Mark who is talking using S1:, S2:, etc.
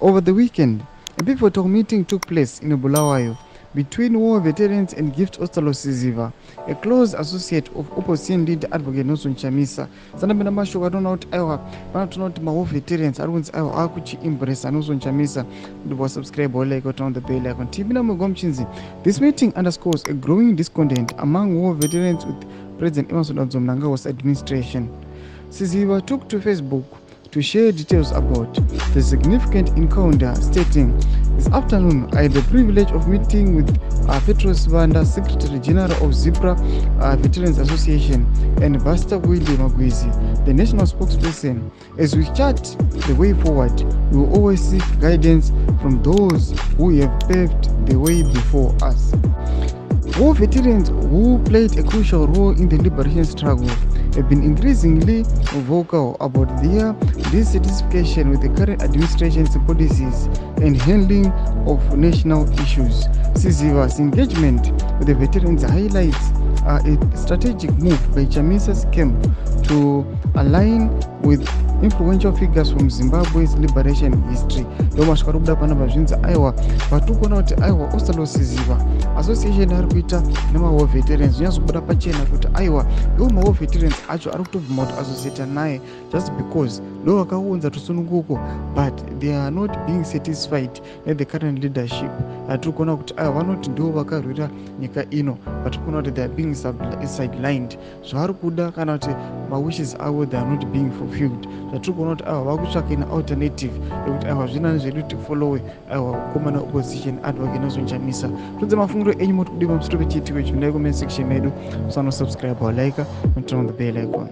S1: Over the weekend, a pivotal meeting took place in Bulawayo between war veterans and Gift Ostalo Siziva, a close associate of opposition leader advocate Nelson Chamisa. Sanabena masho katona kuti aiwa panatona kuti ma war veterans ari kunzi aiwa akuchiimpressa Nelson Chamisa kuti wasubscribe like on the bell icon. Tibina Mugomchinzi. This meeting underscores a growing discontent among war veterans with President Emerson Mnangagwa's administration. Siziva took to Facebook to share details about the significant encounter, stating, "This afternoon I had the privilege of meeting with Petros Vanda, Secretary General of Zipra Veterans Association, and Basta Willie Magwizi, the national spokesperson. As we chart the way forward, we will always seek guidance from those who have paved the way before us." War veterans who played a crucial role in the liberation struggle have been increasingly vocal about their dissatisfaction with the current administration's policies and handling of national issues. Siziva's engagement with the veterans highlights a strategic move by Chamisa's camp to align with influential figures from Zimbabwe's liberation history. Domashkarubuda pana bazvinzi aiwa vatukona kuti aiwa Ostalo Siziva association ari kuita nema-war veterans zvinyazobuda pachena kuti aiwa iwo ma-war veterans acho ari kutobvuma kuti associate naye just because ndo vakaunza tusununguko, but they are not being satisfied with the current leadership. Hatiri kuona kuti aiwa vanoti ndo vakarwira nyika ino, but tiri kuona kuti they are being sidelined. Zvavari kuda kana kuti ma-wishes avo they are not being fulfilled. Zvatiri kuona kuti aiwa vakutsvaka ina alternative yekuti aiwa zvina zvedu tifollowe aiwa kukomana opposition advocate Nelson Chamisa. Tudze mafungiro enyu moti kudiwa musoro pechiitiko ichi, mundai comment section medu, musano subscribe or like and turn on the bell icon.